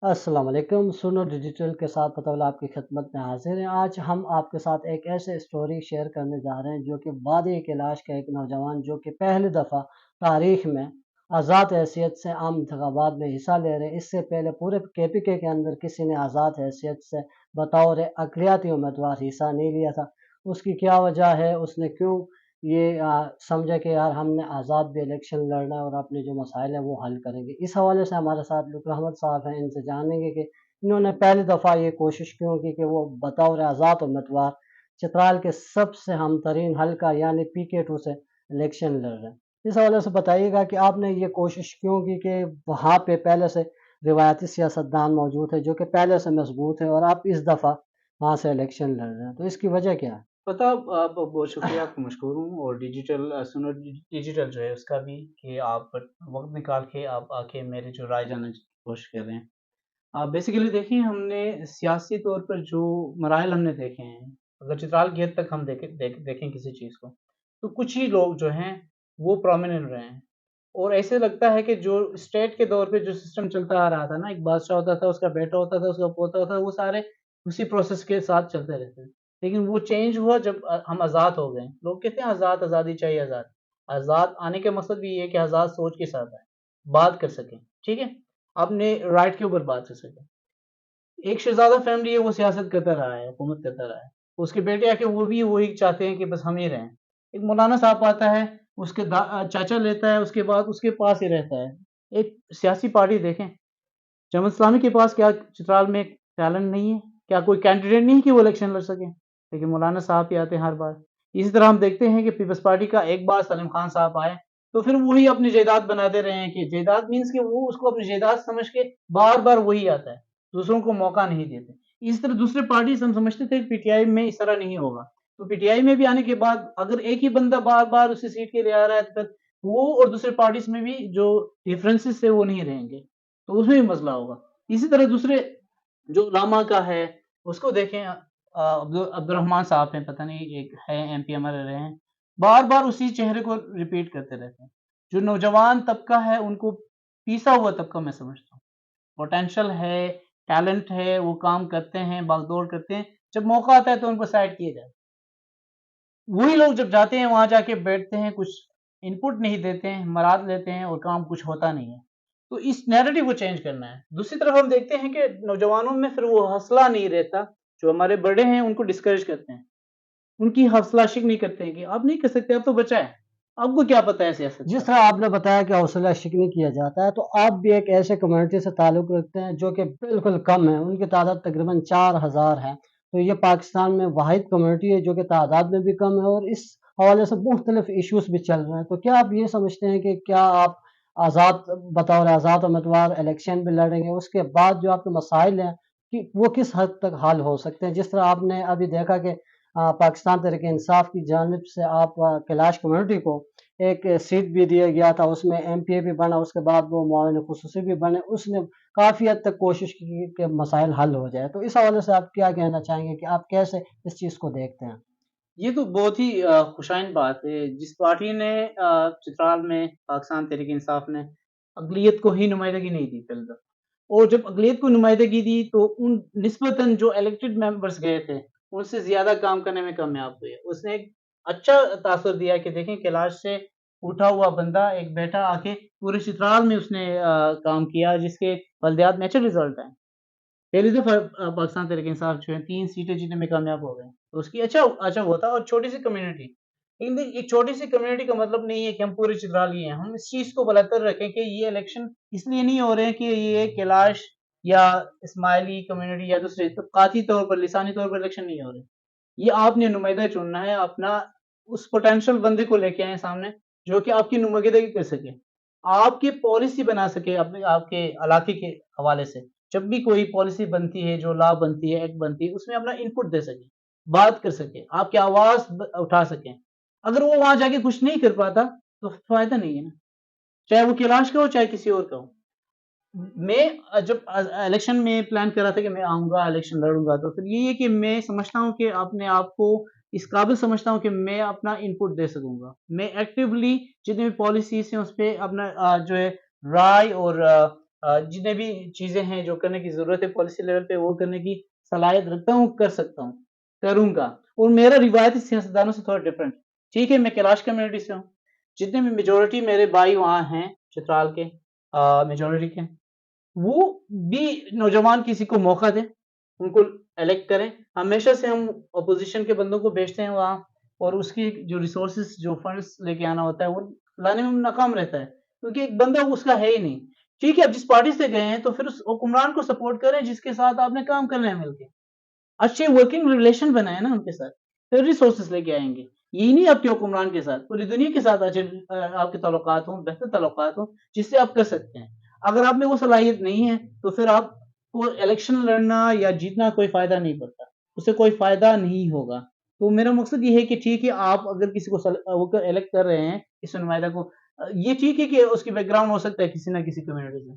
अस्सलाम वालेकुम। सुनो डिजिटल के साथ पतौल आपकी खिदमत में हाज़िर हैं। आज हम आपके साथ एक ऐसे स्टोरी शेयर करने जा रहे हैं जो कि बाद-ए-कैलाश का एक नौजवान जो कि पहली दफ़ा तारीख़ में आज़ाद हैसियत से आम इंतखाबात में हिस्सा ले रहे हैं। इससे पहले पूरे केपीके के अंदर किसी ने आज़ाद हैसियत से बतौर अक़लियती उम्मीदवार हिस्सा नहीं लिया था। उसकी क्या वजह है? उसने क्यों ये समझा कि यार हमने आज़ाद भी इलेक्शन लड़ना है और अपने जो मसाइल हैं वो हल करेंगे। इस हवाले से हमारे साथ लुत्फ़ अहमद साहब हैं, इनसे जानेंगे कि इन्होंने पहली दफ़ा ये कोशिश क्यों की कि वो बतौर आज़ाद उम्मीदवार चित्राल के सबसे हमतरीन हल्का यानी पीके-2 से इलेक्शन लड़ रहे हैं। इस हवाले से बताइएगा कि आपने ये कोशिश क्यों की कि वहाँ पे पहले से रिवायती सियासतदान मौजूद है जो कि पहले से मज़बूत है और आप इस दफ़ा वहाँ से इलेक्शन लड़ रहे हैं, तो इसकी वजह क्या है? पता आप बहुत शुक्रिया, आपका मशकूर हूँ और सुनो डिजिटल जो है उसका भी कि आप वक़्त निकाल के आप आके मेरी जो राय जानने की कोशिश कर रहे हैं। बेसिकली देखिए हमने सियासी तौर पर जो मराहिल हमने देखे हैं, अगर चित्राल की हद तक हम देखें किसी चीज़ को, तो कुछ ही लोग जो हैं वो प्रोमिनेंट रहे हैं। और ऐसे लगता है कि जो स्टेट के दौर पे जो सिस्टम चलता आ रहा था ना, एक बादशाह होता था, उसका बेटा होता था, उसका पोता होता था, वो सारे उसी प्रोसेस के साथ चलते रहते थे। लेकिन वो चेंज हुआ जब हम आज़ाद हो गए। लोग कहते हैं आज़ाद, आज़ादी चाहिए आज़ाद। आज़ाद आने का मकसद भी ये है कि आज़ाद सोच के साथ आएँ, बात कर सकें, ठीक है? अपने राइट के ऊपर बात कर सकें। एक शहज़ादा फैमिली है वो सियासत करता रहा है, हुकूमत करता रहा है। उसके बेटे आके वो भी वही चाहते हैं कि बस हम ही रहें। एक मौलाना साहब आता है, उसके चाचा लेता है, उसके बाद उसके पास ही रहता है। एक सियासी पार्टी देखें, जमात इस्लामी के पास क्या चित्राल में टैलेंट नहीं है? क्या कोई कैंडिडेट नहीं है कि वो इलेक्शन लड़ सकें? लेकिन मौलाना साहब ही आते हैं हर बार। इसी तरह हम देखते हैं कि पीपल्स पार्टी का एक बार सलीम खान साहब आए, तो फिर वही अपनी जायदाद बनाते रहे हैं कि जायदाद मीन्स कि वो उसको अपनी जायदाद समझ के बार-बार वही आता है, दूसरों को मौका नहीं देते। इसी तरह दूसरे पार्टीज़ हम समझते थे पीटीआई में इस तरह नहीं होगा। तो पीटीआई में भी आने के बाद अगर एक ही बंदा बार-बार उसी सीट के लिए आ रहा है, तो फिर वो और दूसरे पार्टीज़ में भी जो डिफरेंसेस है वो नहीं रहेंगे, तो उसमें भी मसला होगा। इसी तरह दूसरे जो उलामा का है, उसको देखें अब्दुर्रहमान साहब हैं, पता नहीं एक है एमपी हमारे रहे हैं, बार-बार उसी चेहरे को रिपीट करते रहते हैं। जो नौजवान तबका है उनको पीसा हुआ तबका मैं समझता हूँ। पोटेंशियल है, टैलेंट है, वो काम करते हैं, भाग-दौड़ करते हैं, जब मौका आता है तो उनको साइड किया जाए। वही लोग जब जाते हैं वहाँ जाके बैठते हैं, कुछ इनपुट नहीं देते हैं, मराद लेते हैं और काम कुछ होता नहीं है। तो इस नैरेटिव को चेंज करना है। दूसरी तरफ हम देखते हैं कि नौजवानों में फिर वो हौसला नहीं रहता, जो हमारे बड़े हैं उनको डिस्करेज करते हैं। उनकी हौसला अफ़ज़ाई नहीं करते हैं कि आप नहीं कर सकते, आप तो बच्चा है। आपको क्या पता है सियासत जिस का? तरह आपने बताया कि हौसला शिकनी किया जाता है, तो आप भी एक ऐसे कम्युनिटी से ताल्लुक़ रखते हैं जो कि बिल्कुल कम है, उनकी तादाद तकरीबन 4000 है। तो ये पाकिस्तान में वाहिद कम्युनिटी है जो कि तादाद में भी कम है और इस हवाले से मुख्तलिफ इश्यूज़ भी चल रहे हैं। तो क्या आप ये समझते हैं कि क्या आप आज़ाद बतौर आज़ाद उम्मीदवार इलेक्शन भी लड़ेंगे? उसके बाद जो आपके मसाइल हैं कि वो किस हद तक हल हो सकते हैं? जिस तरह आपने अभी देखा कि पाकिस्तान तहरीक-ए-इंसाफ की जानिब से आप कैलाश कम्युनिटी को एक सीट भी दिया गया था, उसमें एमपीए भी बना, उसके बाद वो मुआविन ख़ुसूसी भी बने। उसने काफ़ी हद तक कोशिश की कि मसाइल हल हो जाए। तो इस हवाले से आप क्या कहना चाहेंगे कि आप कैसे इस चीज़ को देखते हैं? ये तो बहुत ही खुशाइन बात है। जिस पार्टी ने चित्राल में पाकिस्तान तहरीक-ए-इंसाफ ने अक़लियत को ही नुमाइंदगी नहीं दी पहले तो। और जब अक़लियत को नुमाइंदगी दी तो उन निस्बतन जो इलेक्टेड मेंबर्स गए थे, उनसे ज़्यादा काम करने में कामयाब हुए। उसने एक अच्छा तासुर दिया कि देखें कैलाश से उठा हुआ बंदा, एक बेटा आके पूरे चित्राल में उसने काम किया जिसके बल्दियात में अच्छे रिज़ल्ट आए। पहली दफ़ा पाकिस्तान तहरीक-ए-इंसाफ जो है 3 सीटें जीतने में कामयाब हो गए। तो उसकी अच्छा अच्छा हुआ था और छोटी-सी कम्युनिटी। लेकिन देखिए एक छोटी-सी कम्युनिटी का मतलब नहीं है कि हम पूरे चित्राल ही हैं। हम इस चीज़ को बरतर रखें कि ये इलेक्शन इसलिए नहीं हो रहे हैं कि ये कैलाश या इस्माइली कम्युनिटी या दूसरे तबक़ाती तौर पर, लिसानी तौर पर इलेक्शन नहीं हो रहे। ये आपने नुमाइंदा चुनना है, अपना उस पोटेंशियल बंदे को लेके आएँ सामने, जो कि आपकी नुमाइंदगी कर सके। आपकी पॉलिसी बना सके अपने आपके इलाके के हवाले से। जब भी कोई पॉलिसी बनती है, जो लॉ बनती है, एक्ट बनती है, उसमें अपना इनपुट दे सके, बात कर सके, आपकी आवाज़ उठा सकें। अगर वो वहाँ जाके कुछ नहीं कर पाता, तो फ़ायदा नहीं है ना। चाहे वो कैलाश का हो, चाहे किसी और का हो। मैं जब इलेक्शन में प्लान कर रहा था कि मैं आऊँगा, इलेक्शन लड़ूँगा, तो फिर यही है कि मैं समझता हूँ कि अपने आप को इस काबिल समझता हूँ कि मैं अपना इनपुट दे सकूँगा। मैं एक्टिवली जितनी भी पॉलिसीज़ हैं, उस पे अपना जो है राय और जितने भी चीज़ें हैं जो करने की ज़रूरत है पॉलिसी लेवल पे वो करने की सलाहियत रखता हूँ, कर सकता हूँ, करूँगा। और मेरा रिवायती सियासतदानों से थोड़ा डिफरेंट है। ठीक है, मैं कैलाश कम्युनिटी से हूँ। जितने भी मेजॉरिटी मेरे भाई वहाँ हैं चित्राल के मेजॉरिटी के, वो भी नौजवान किसी को मौका दें, उनको इलेक्ट करें। हमेशा से हम अपोज़िशन के बंदों को भेजते हैं वहाँ और उसकी जो रिसोर्सेज़ जो फंड्स लेके आना होता है, वो लाने में नाकाम रहता है, क्योंकि एक बंदा उसका है ही नहीं। ठीक है, आप जिस पार्टी से गए हैं, तो फिर उस हुक्मरान को सपोर्ट करें जिसके साथ आपने काम करना है मिलके। अच्छे वर्किंग रिलेशन बनाए ना उनके साथ, फिर रिसोर्सेज़ लेके आएँगे। यही नहीं आपके हुक्मरान के साथ, पूरी दुनिया के साथ अच्छे आपके ताल्लुकात हों, बेहतर ताल्लुकात हों, जिससे आप कर सकते हैं। अगर आप में वो सलाहियत नहीं है, तो फिर आपको इलेक्शन लड़ना या जीतना कोई फ़ायदा नहीं पड़ता, उससे कोई फ़ायदा नहीं होगा। तो मेरा मकसद ये है कि ठीक है, आप अगर किसी को वो इलेक्ट कर रहे हैं, इस नुमाइंदा को ये ठीक है कि उसकी बैकग्राउंड हो सकता है किसी न किसी कम्युनिटी से।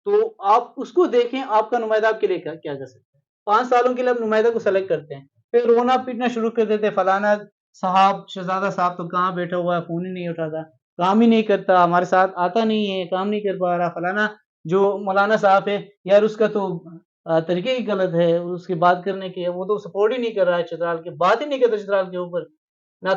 तो आप उसको देखें, आपका नुमाइंदा आपके लिए क्या क्या कर सकता है। 5 सालों के लिए आप नुमाइंदा को सेलेक्ट करते हैं, फिर रोना-पीटना शुरू कर देते हैं, फलाना साहब, शहज़ादा साहब तो कहाँ बैठा हुआ है, फ़ोन ही नहीं उठाता, काम ही नहीं करता, हमारे साथ आता नहीं है, काम नहीं कर पा रहा, फलाना जो मौलाना साहब है, यार उसका तो तरीके ही गलत है, उसकी बात करने की, वो तो सपोर्ट ही नहीं कर रहा है चित्राल की, बात ही नहीं करता चित्राल के ऊपर। ना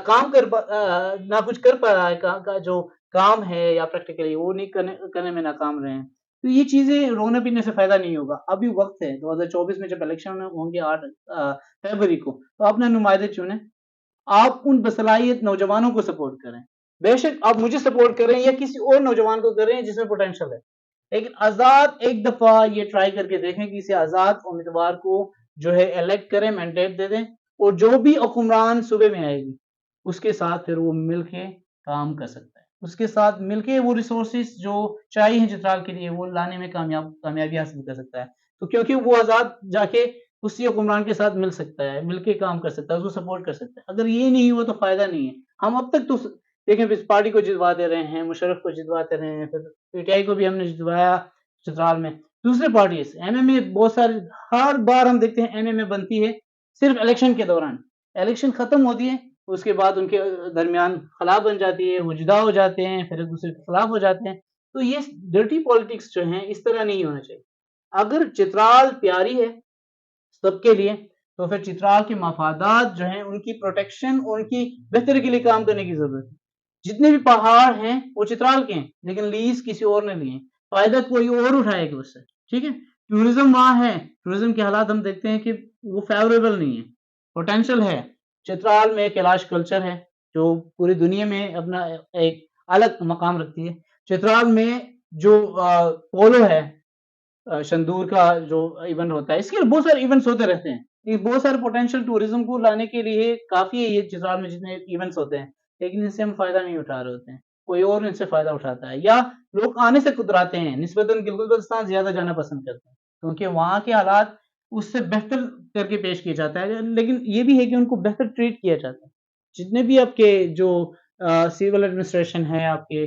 कुछ कर पा रहा है का जो काम है या प्रैक्टिकली वो नहीं करने करने में नाकाम रहे हैं। तो ये चीज़ें रोने-पीटने से फ़ायदा नहीं होगा। अभी वक़्त है 2024 में जब इलेक्शन होंगे 8 फ़रवरी को, तो अपने नुमाइंदे चुनें। आप उन बसलाहियत नौजवानों को सपोर्ट करें। बेशक आप मुझे सपोर्ट कर रहे हैं या किसी और नौजवान को कर रहे हैं जिसमें पोटेंशियल है। लेकिन आज़ाद एक दफ़ा ये ट्राई करके देखें कि किसी आज़ाद उम्मीदवार को जो है इलेक्ट करें, मैंडेट दे दें और जो भी हुक्मरान सूबे में आएगी, उसके साथ फिर वो मिल के काम कर सकता है। उसके साथ मिलके वो रिसोर्सेज़ जो चाहिए हैं चित्राल के लिए वो लाने में कामयाबी हासिल कर सकता है। तो क्योंकि वो आज़ाद जाके उसी हुक्मरान के साथ मिल सकता है, मिल के काम कर सकता है, उसको सपोर्ट कर सकता है। अगर ये नहीं हुआ तो फ़ायदा नहीं है। हम अब तक तो देखें इस पार्टी को जितवाते रहे हैं, मुशर्रफ को जितवाते रहे हैं, फिर पीटीआई को भी हमने जितवाया चित्राल में। दूसरे पार्टीज़ एमएमए बहुत सारी हर बार हम देखते हैं एमएमए बनती है सिर्फ़ इलेक्शन के दौरान। इलेक्शन खत्म होती है, उसके बाद उनके दरमियान खला बन जाती है, वो जुदा हो जाते हैं, फिर एक-दूसरे के खिलाफ हो जाते हैं। तो ये डर्टी पॉलिटिक्स जो है इस तरह नहीं होना चाहिए। अगर चित्राल प्यारी है सबके लिए, तो फिर चित्राल के मफादात जो हैं, उनकी प्रोटेक्शन और उनकी बेहतरी के लिए काम करने की ज़रूरत है। जितने भी पहाड़ हैं, वो चित्राल के हैं, लेकिन लीज़ किसी और ने लिए हैं। फ़ायदा कोई और उठाएगा उससे, ठीक है? टूरिज़्म वहाँ है, टूरिज़्म के हालात हम देखते हैं कि वो फ़ेवरेबल नहीं है, पोटेंशियल है। चित्राल में कैलाश कल्चर है, जो पूरी दुनिया में अपना एक अलग मकाम रखती है। चित्राल में जो पोलो है शंदूर का जो इवेंट होता है, इसके बहुत सारे इवेंट्स होते रहते हैं। ये बहुत सारे पोटेंशियल टूरिज़्म को लाने के लिए काफ़ी है ये चित्राल में जितने इवेंट्स होते हैं, लेकिन इनसे हम फ़ायदा नहीं उठा रहे होते हैं। कोई और इनसे फ़ायदा उठाता है या लोग आने से कतराते हैं, निस्बतन गिलगित-बल्तिस्तान ज़्यादा जाना पसंद करते हैं, क्योंकि वहाँ के हालात उससे बेहतर करके पेश किया जाता है। लेकिन ये भी है कि उनको बेहतर ट्रीट किया जाता है। जितने भी आपके जो सिविल एडमिनिस्ट्रेशन है, आपके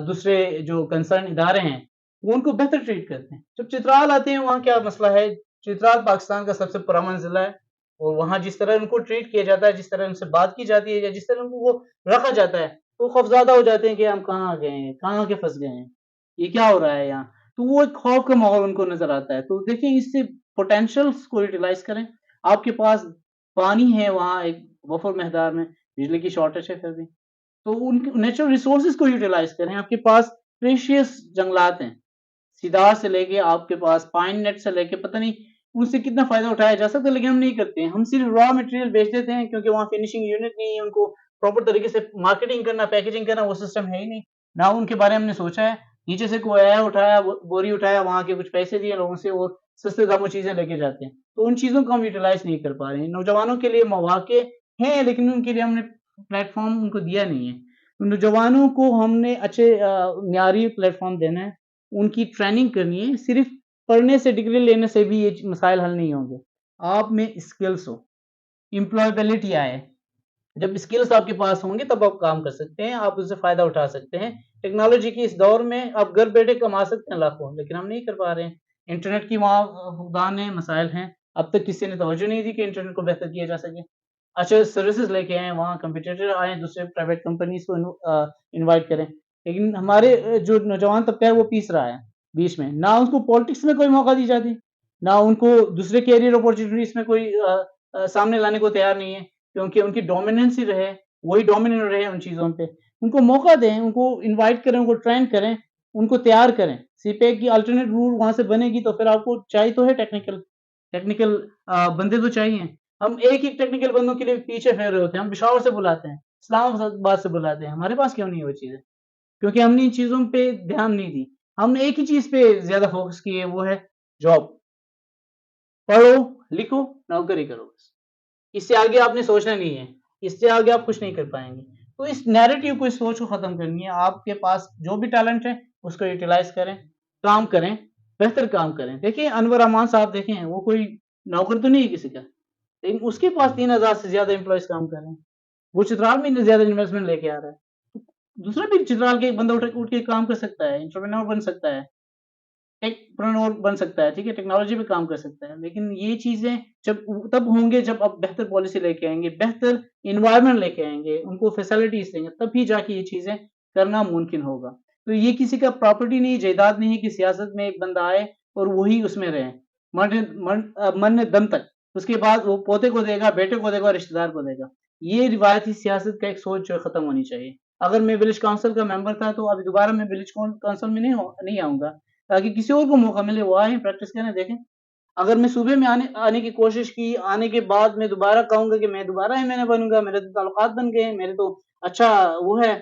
दूसरे जो कंसर्न इदारे हैं, वो उनको बेहतर ट्रीट करते हैं। जब चित्राल आते हैं वहाँ क्या मसला है, चित्राल पाकिस्तान का सबसे पुरअमन ज़िला है और वहाँ जिस तरह उनको ट्रीट किया जाता है, जिस तरह उनसे बात की जाती है या जिस तरह उनको वो रखा जाता है, तो खौफ़ज़्यादा हो जाते हैं कि हम कहाँ आ गए हैं, कहाँ आके फँस गए हैं, ये क्या हो रहा है यहाँ? तो वो एक खौफ़ का माहौल उनको नज़र आता है। तो देखिए इससे पोटेंशियल्स को यूटिलाइज़ करें। आपके पास पानी है वहाँ एक वफ़ुर मकदार में, बिजली की शॉर्टेज है फिर भी। तो उनके नेचुरल रिसोर्सेज़ को यूटिलाइज़ करें। आपके पास प्रेशियस जंगलात हैं। सिदार से लेके आपके पास पाइन नेट से लेके पता नहीं उनसे कितना फ़ायदा उठाया जा सकता है, लेकिन हम नहीं करते हैं। हम सिर्फ़ रॉ मटेरियल बेच देते हैं क्योंकि वहाँ फिनिशिंग यूनिट नहीं है, उनको प्रॉपर तरीके से मार्केटिंग करना, पैकेजिंग करना वो सिस्टम है ही नहीं। ना उनके बारे में हमने सोचा है। नीचे से कोई आया उठाया, बो बोरी उठाया, वहाँ के कुछ पैसे दिए लोगों से और सस्ते दामों चीज़ें लेके जाते हैं। तो उन चीज़ों को हम यूटिलाइज़ नहीं कर पा रहे हैं। नौजवानों के लिए मौक़े हैं, लेकिन उनके लिए हमने प्लेटफ़ॉर्म उनको दिया नहीं है। नौजवानों को हमने अच्छे मियारी प्लेटफ़ॉर्म देना है। उनकी ट्रेनिंग करनी है, सिर्फ़ पढ़ने से डिग्री लेने से भी ये मसाइल हल नहीं होंगे। आप में स्किल्स हो, एम्प्लॉयबिलिटी आए, जब स्किल्स आपके पास होंगे तब आप काम कर सकते हैं, आप उससे फ़ायदा उठा सकते हैं। टेक्नोलॉजी के इस दौर में आप घर बैठे कमा सकते हैं लाखों, लेकिन हम नहीं कर पा रहे हैं। इंटरनेट की वहाँ फुक़दान है, मसाइल हैं। अब तक किसी ने तवज्जो नहीं दी कि इंटरनेट को बेहतर किया जा सके। अच्छा सर्विसेज़ लेके आएँ, वहाँ कम्पिटिटर आएँ, दूसरे प्राइवेट कंपनीज़ को इनवाइट करें। लेकिन हमारे जो नौजवान तबका है वो पीस रहा है। बीच में। ना उनको पॉलिटिक्स में कोई मौका दी जाती, ना उनको दूसरे करियर अपॉर्चुनिटीज़ में कोई सामने लाने को तैयार नहीं है, क्योंकि उनकी डोमिनेंस ही रहे, वही डोमिनेंट रहे उन चीज़ों पे। उनको मौका दें, उनको इनवाइट करें, उनको ट्रेन करें, उनको तैयार करें। सीपेक की अल्टरनेट रूट वहाँ से बनेगी तो फिर आपको चाहिए तो है टेक्निकल टेक्निकल बंदे तो चाहिए। हम एक-एक टेक्निकल बंदों के लिए पीछे फिर रहे होते हैं, हम पेशावर से बुलाते हैं, इस्लामाबाद से बुलाते हैं, हमारे पास क्यों नहीं है वो चीज़ें? क्योंकि हमने इन चीज़ों पे ध्यान नहीं दी। हमने एक ही चीज़ पे ज़्यादा फ़ोकस की है, वो है जॉब। पढ़ो, लिखो, नौकरी करो बस। इससे आगे आपने सोचना नहीं है, इससे आगे आप कुछ नहीं कर पाएँगे। तो इस नैरेटिव को, इस सोच को ख़त्म करनी है। आपके पास जो भी टैलेंट है, उसको यूटिलाइज़ करें, काम करें, बेहतर काम करें। देखिए अनवर रहमान साहब देखें, वो कोई नौकर तो नहीं है किसी का, लेकिन उसके पास 3000 से ज़्यादा एम्प्लॉइज़ काम कर रहे हैं। वो चित्राल में इतने ज़्यादा इन्वेस्टमेंट लेके आ रहा है। दूसरा भी चित्राल के एक बंदा उठ के काम कर सकता है, एंटरप्रेन्योर बन सकता है। टेकप्रेन्योर बन सकता है, ठीक है? टेक्नोलॉजी पे काम कर सकता है। लेकिन ये चीज़ें जब तब होंगे जब आप बेहतर पॉलिसी लेके आएँगे, बेहतर एनवायरनमेंट लेके आएँगे, उनको फैसिलिटीज़ देंगे, तभी जाके ये चीज़ें करना मुमकिन होगा। तो ये किसी का प्रॉपर्टी नहीं, जायदाद नहीं है कि सियासत में एक बंदा आए और वही उसमें रहे, मरने दम तक। उसके बाद वो पोते को देगा, बेटे को देगा, रिश्तेदार को देगा। ये रिवायती सियासत का एक सोच जो है खत्म होनी चाहिए। अगर मैं विलेज काउंसिल का मेंबर था तो अभी दोबारा मैं विलेज काउंसिल में नहीं आऊँगा। ताकि किसी और को मौका मिले, वो आएँ, प्रैक्टिस करें, देखें। अगर मैं सूबे में आने आने की कोशिश की, आने के बाद मैं दोबारा कहूँगा कि मैं दोबारा एमएनए बनूँगा, मेरे तो ताल्लुकात बन गए हैं, मेरे तो अच्छा वो है,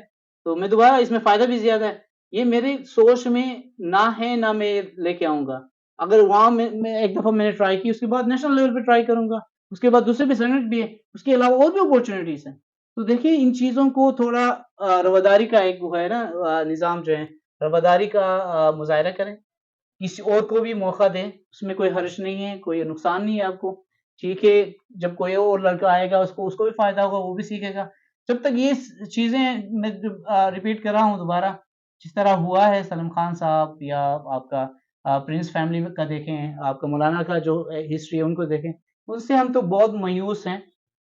तो मैं दोबारा इसमें फ़ायदा भी ज़्यादा है। ये मेरी सोच में ना है, ना मैं लेके आऊँगा। अगर वहाँ मैं एक दफ़ा मैंने ट्राई की, उसके बाद नेशनल लेवल पे ट्राई करूँगा, उसके बाद दूसरे पे सेनेट भी है, उसके अलावा और भी अपॉर्च्युनिटीज़ हैं। तो देखिए इन चीज़ों को थोड़ा रवादारी का एक वो है ना निज़ाम जो है, रवादारी का मुज़ाहिरा करें। किसी और को भी मौका दें, उसमें कोई हर्ज नहीं है, कोई नुकसान नहीं है आपको। ठीक है, जब कोई और लड़का आएगा उसको भी फ़ायदा होगा, वो भी सीखेगा। जब तक ये स चीज़ें मैं जब रिपीट कर रहा हूँ दोबारा, जिस तरह हुआ है सलीम खान साहब या आपका प्रिंस फैमिली में का देखें, आपका मौलाना का जो हिस्ट्री है उनको देखें, उनसे हम तो बहुत मायूस हैं।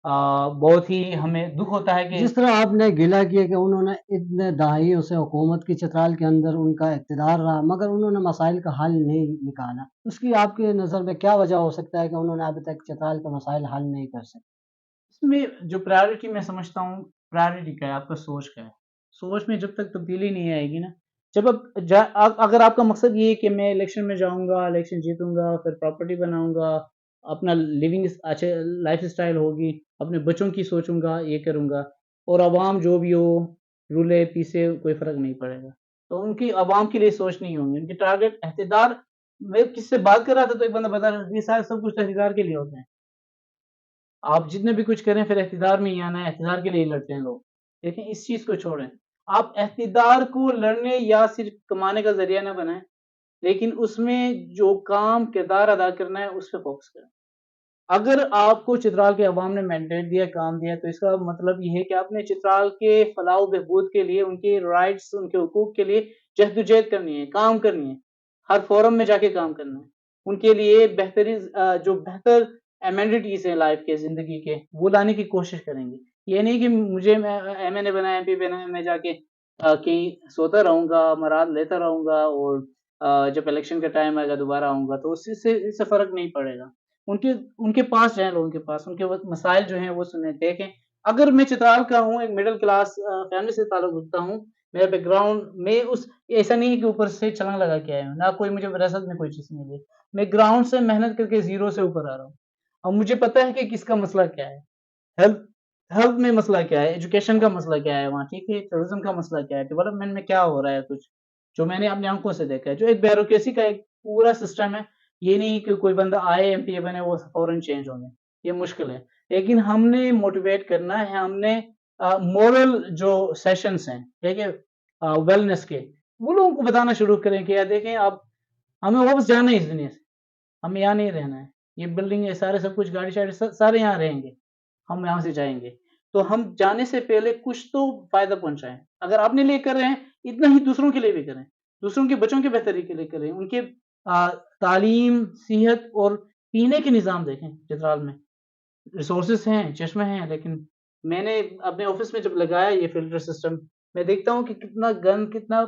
बहुत ही हमें दुःख होता है कि जिस तरह आपने गिला किया कि उन्होंने इतने दहाइयों से हुकूमत की चित्राल के अंदर उनका इक़्तिदार रहा, मगर उन्होंने मसाइल का हल नहीं निकाला। उसकी आपकी नज़र में क्या वजह हो सकता है कि उन्होंने अभी तक चित्राल का मसाइल हल नहीं कर सके? इसमें जो प्रायोरिटी मैं समझता हूँ, प्रायोरिटी क्या है, आपका सोच क्या है? सोच में जब तक तब्दीली नहीं आएगी ना, जब आप अगर आपका मकसद ये है कि मैं इलेक्शन में जाऊँगा, इलेक्शन जीतूँगा, फिर प्रॉपर्टी बनाऊँगा, अपना लिविंग अच्छे लाइफ़स्टाइल होगी, अपने बच्चों की सोचूँगा, ये करूँगा और अवाम जो भी हो, रुले-पीसे कोई फ़र्क नहीं पड़ेगा। तो उनकी अवाम के लिए सोच नहीं होंगी, उनके टारगेट इक़्तिदार। मैं किसी से बात कर रहा था तो एक बंदा बता रहा था, ये सारा सब कुछ तो इक़्तिदार के लिए होता है। आप जितने भी कुछ करें फिर इक़्तिदार में ही आना है, इक़्तिदार के लिए ही लड़ते हैं लोग। लेकिन इस चीज़ को छोड़ें। आप इक़्तिदार को लड़ने या सिर्फ़ कमाने का ज़रिया ना बनाएँ, लेकिन उसमें जो काम किरदार अदा करना है उस पे फ़ोकस करें। अगर आपको चित्राल के अवाम ने मैंडेट दिया, काम दिया तो इसका मतलब ये है कि आपने चित्राल के फलाह-व-बहबूद के लिए, उनके राइट्स, उनके हुकूक के लिए जद्दोजहद करनी है, काम करनी है। हर फ़ोरम में जाके काम करना है। उनके लिए जो बेहतर एमेनिटीज़ हैं लाइफ़ के, ज़िंदगी के, वो लाने की कोशिश करेंगे। ये नहीं कि मुझे मैं एमएनए बना, एमपी बना, मैं जाके कहीं सोता रहूँगा, मराद लेता रहूँगा और जब इलेक्शन का टाइम आएगा दोबारा आऊँगा, तो इससे फ़र्क नहीं पड़ेगा। उनके उनके पास जाएँ लोगों के पास, उनके वो मसाइल जो हैं वो सुनें, देखें। अगर मैं चित्राल का हूँ, एक मिडल क्लास फैमिली से ताल्लुक रखता हूँ, मेरा बैकग्राउंड में उस ऐसा नहीं है कि ऊपर से छलांग लगा के आया हूँ, ना कोई मुझे विरासत में कोई चीज़ मिली। मैं ग्राउंड से मेहनत करके ज़ीरो से ऊपर आ रहा हूँ। अब मुझे पता है कि किसका मसला क्या है, हेल्थ हेल्थ में मसला क्या है, एजुकेशन का मसला क्या है वहाँ, ठीक है? टूरिज़्म का मसला क्या है, डेवलपमेंट में क्या हो रहा है कुछ, जो मैंने अपनी आँखों से देखा है। जो एक ब्यूरोक्रेसी का एक पूरा सिस्टम है, ये नहीं कि कोई बंदा आए एमपी बने वो फ़ौरन चेंज हो गए, ये मुश्किल है। लेकिन हमने मोटिवेट करना है, हमने मोरल जो सेशंस हैं, ठीक है? वेलनेस के, वो लोगों को बताना शुरू करें कि यार देखें अब हमें वापस जाना है इस दुनिया से, हमें यहाँ नहीं रहना है। ये बिल्डिंग, ये सारे सब कुछ गाड़ी-शाड़ी सारे यहाँ रहेंगे। हम यहाँ से जाएँगे। तो हम जाने से पहले कुछ तो फ़ायदा पहुँचाएँ। अगर अपने लिए कर रहे हैं, इतना ही दूसरों के लिए भी करें। दूसरों के बच्चों की बेहतरी के लिए करें। उनके तालीम, सेहत और पीने के निज़ाम देखें चित्राल में। रिसोर्सेज़ हैं, चश्मे हैं, लेकिन मैंने अपने ऑफ़िस में जब लगाया ये फ़िल्टर सिस्टम, मैं देखता हूँ कि कितना गंद, कितना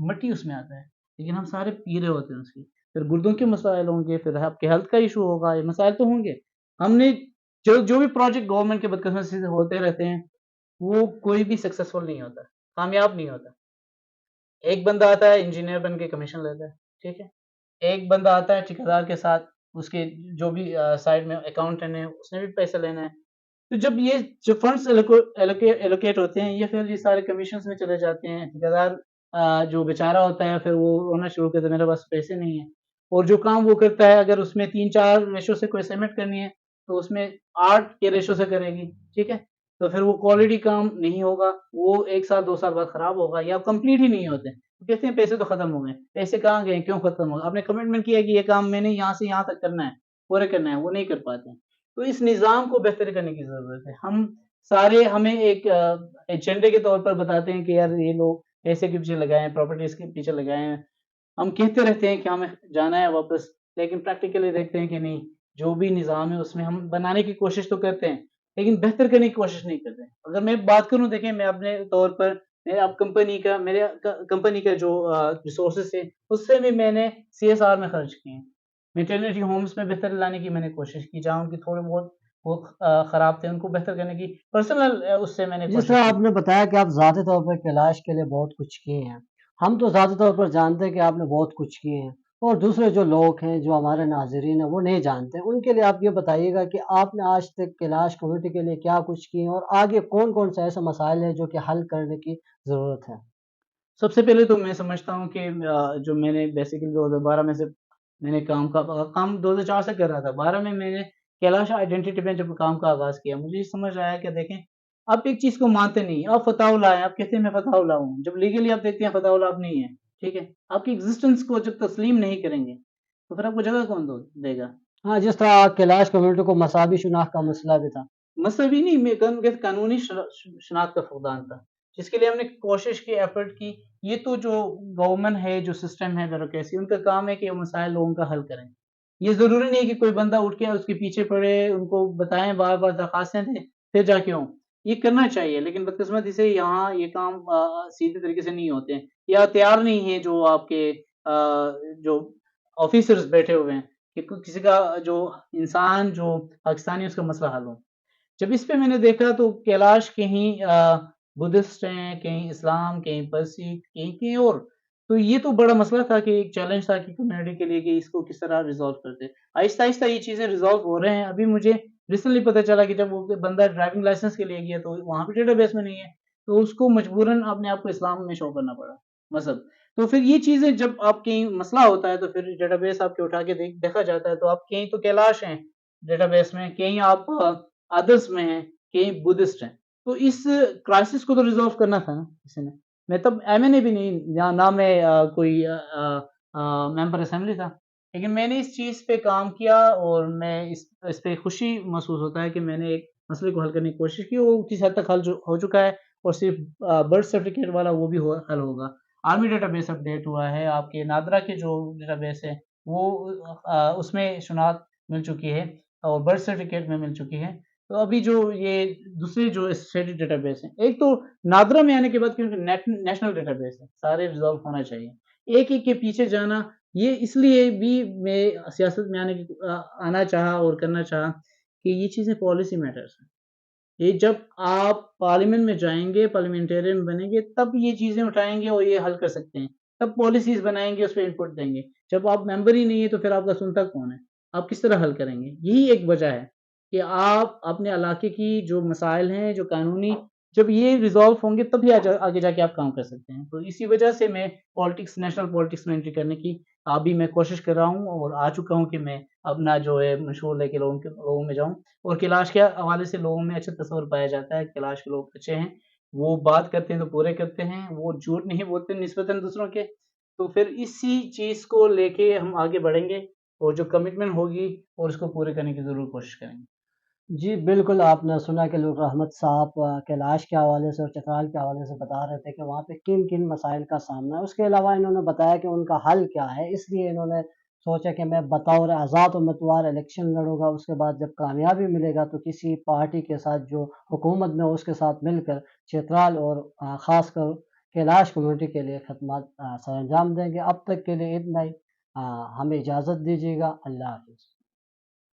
मिट्टी उसमें आता है। लेकिन हम सारे पी रहे होते हैं उसकी। फिर गुर्दों के मसाइल होंगे, फिर आपके हेल्थ का इश्यू होगा, ये मसाइल तो होंगे। हमने जो जो भी प्रोजेक्ट गवर्नमेंट के बदकिस्मती से होते रहते हैं, वो कोई भी सक्सेसफुल नहीं होता, कामयाब नहीं होता। एक बंदा आता है इंजीनियर बन के कमीशन लेता है, ठीक है? एक बंदा आता है ठेकेदार के साथ, उसके जो भी साइड में अकाउंटेंट है, उसने भी पैसा लेना है। तो जब ये जो फंड्स एलोकेट होते हैं, ये फिर ये सारे कमीशंस में चले जाते हैं। ठेकेदार जो बेचारा होता है, फिर वो रोना शुरू कर देता है, मेरे पास पैसे नहीं हैं। और जो काम वो करता है, अगर उसमें 3-4 रेशो से कोई सबमिट करनी है, तो उसमें 8 के रेशो से करेगी, ठीक है? तो फिर वो क्वालिटी काम नहीं होगा, वो 1 साल, 2 साल बाद खराब होगा या कंप्लीट ही नहीं होते। तो कहते हैं पैसे तो खत्म हो गए, पैसे कहाँ गए, क्यों खत्म हो गए? आपने कमिटमेंट किया कि ये काम मैंने यहाँ से यहाँ तक करना है, पूरा करना है, वो नहीं कर पाते हैं। तो इस निज़ाम को बेहतर करने की ज़रूरत है। हम सारे हमें एक एजेंडे के तौर पर बताते हैं कि यार ये लोग पैसे के पीछे लगाए हैं, प्रॉपर्टीज़ के पीछे लगाए हैं। हम कहते रहते हैं कि हमें जाना है वापस, लेकिन प्रैक्टिकली देखते हैं कि नहीं, जो भी निज़ाम है उसमें हम बनाने की कोशिश तो करते हैं, लेकिन बेहतर करने की कोशिश नहीं करते हैं। अगर मैं बात करूँ, देखिए मैं अपने तौर पर मैं अब कंपनी का जो रिसोर्सेज़ थे, उससे भी मैंने सीएसआर में खर्च किए हैं। मैटरनिटी होम्स में बेहतरी लाने की मैंने कोशिश की, जहाँ उनके थोड़े बहुत वो खराब थे, उनको बेहतर करने की पर्सनल उससे मैंने जिस कोशिश तरह की। आपने बताया कि आप ज़ाती तौर पर कैलाश के लिए बहुत कुछ किए हैं। हम तो ज़ाती तौर पर जानते हैं कि आपने बहुत कुछ किए हैं और दूसरे जो लोग हैं, जो हमारे नाज़रीन हैं, वो नहीं जानते। उनके लिए आप ये बताइएगा कि आपने आज तक कैलाश कम्युनिटी के लिए क्या कुछ किए हैं और आगे कौन-कौन से ऐसे मसाइल हैं जो कि हल करने की ज़रूरत है? सबसे पहले तो मैं समझता हूँ कि जो मैंने बेसिकली 2012 में से मैंने काम 2004 से कर रहा था। 12 में मैंने कैलाश आइडेंटिटी में जब काम का आगाज़ किया, मुझे ये समझ आया कि देखें, आप एक चीज़ को मानते नहीं, आप फताउल्लाह हैं, आप कहते हैं मैं फताउल्लाह हूँ। जब लीगली आप देखते हैं फताउल्लाह आप नहीं हैं, ठीक है? आपकी एक्जिस्टेंस को जब तस्लीम नहीं करेंगे, तो फिर आपको जगह कौन देगा? हाँ, जिस तरह कैलाश कम्युनिटी को मज़हबी शनाख्त का मसला भी था। मज़हबी नहीं, मैं कहूँगा कि कानूनी शनाख्त का फुक़दान था, जिसके लिए हमने कोशिश की, एफ़र्ट की। ये तो जो गवर्नमेंट है, जो सिस्टम है ब्यूरोक्रेसी, उनका काम है कि वो मसाइल लोगों का हल करें। ये ज़रूरी नहीं है कि कोई बंदा उठ के उसके पीछे पड़े, उनको बताएँ, बार-बार दरख़्वास्तें दें, फिर जाके हों। ये करना चाहिए, लेकिन बदकिस्मती से यहाँ ये काम सीधे तरीके से नहीं होते हैं, या तैयार नहीं है जो आपके जो ऑफ़िसर्स बैठे हुए हैं कि किसी का जो इंसान जो पाकिस्तानी है उसका मसला हल हो। जब इस पे मैंने देखा तो कैलाश कहीं बुद्धिस्ट हैं, कहीं इस्लाम, कहीं परसी, कहीं कहीं और। तो ये तो बड़ा मसला था कि एक चैलेंज था कि कम्युनिटी के लिए कि इसको किस तरह रिज़ॉल्व करते। आहिस्ता-आहिस्ता ये चीज़ें रिज़ॉल्व हो रहे हैं। अभी मुझे रिसेंटली पता चला कि जब वो बंदा ड्राइविंग लाइसेंस के लिए गया तो वहाँ पे डेटाबेस में नहीं है। तो उसको मजबूरन अपने आप को इस्लाम में शो करना पड़ा, मज़हब। तो फिर ये चीज़ें जब आप कहीं मसला होता है तो फिर डेटाबेस आपके उठा के देखा जाता है तो आप कहीं तो कैलाश हैं डेटाबेस में, कहीं आप अदर्स में हैं, कहीं बुद्धिस्ट हैं। तो इस क्राइसिस को तो रिज़ॉल्व करना था ना किसी ने। मैं तब एमएनए भी नहीं, ना ना मैं कोई मेंबर असेंबली था। लेकिन मैंने इस चीज़ पे काम किया और मैं इस पे खुशी महसूस होता है कि मैंने एक मसले को हल करने की कोशिश की, वो किस हद तक हल जो हो चुका है और सिर्फ़ बर्थ सर्टिफ़िकेट वाला वो भी हो हल होगा। आर्मी डेटाबेस अपडेट हुआ है, आपके नादरा के जो डेटाबेस है, वो उसमें शुनाख्त मिल चुकी है और बर्थ सर्टिफ़िकेट में मिल चुकी है। तो अभी जो ये दूसरे जो स्टेटिक डेटाबेस हैं, एक तो नादरा में आने के बाद क्योंकि नेशनल डेटाबेस है, सारे रिज़ॉल्व होना चाहिए। एक-एक के पीछे जाना, ये इसलिए भी मैं सियासत में आना चाहा और करना चाहा कि ये चीज़ें पॉलिसी मैटर्स हैं। ये जब आप पार्लियामेंट में जाएँगे, पार्लियामेंटेरियन बनेंगे, तब ये चीज़ें उठाएँगे और ये हल कर सकते हैं। तब पॉलिसीज़ बनाएँगे, उसपे इनपुट देंगे। जब आप मेंबर ही नहीं है, तो फिर आपका सुनता कौन है? आप किस तरह हल करेंगे? यही एक वजह है कि आप अपने इलाके की जो मसाइल हैं, जो कानूनी, जब ये रिज़ॉल्व होंगे, तभी आगे जाके आप काम कर सकते हैं। तो इसी वजह से मैं पॉलिटिक्स, नेशनल पॉलिटिक्स में एंट्री करने की अभी मैं कोशिश कर रहा हूँ और आ चुका हूँ कि मैं अपना जो है मशहूर लेके लोगों में जाऊँ। और कैलाश के हवाले से लोगों में अच्छा तस्वुर पाया जाता है, कैलाश के लोग अच्छे हैं, वो बात करते हैं तो पूरे करते हैं, वो झूठ नहीं बोलते निस्बतन दूसरों के। तो फिर इसी चीज़ को लेके हम आगे बढ़ेंगे और जो कमिटमेंट होगी और उसको पूरे करने की ज़रूर कोशिश करेंगे। जी, बिल्कुल, आपने सुना कि नूर रहमत साहब कैलाश के हवाले से और चतराल के हवाले से बता रहे थे कि वहाँ पे किन-किन मसाइल का सामना है। उसके अलावा इन्होंने बताया कि उनका हल क्या है, इसलिए इन्होंने सोचा कि मैं बतौर आज़ाद उम्मीदवार इलेक्शन लड़ूँगा, उसके बाद जब कामयाबी मिलेगा तो किसी पार्टी के साथ जो हुकूमत में हो उसके साथ मिलकर चतराल और ख़ासकर कैलाश कम्युनिटी के लिए खिदमत सरअंजाम देंगे। अब तक के लिए इतना ही। हमें इजाज़त दीजिएगा। अल्लाह हाफ़िज़।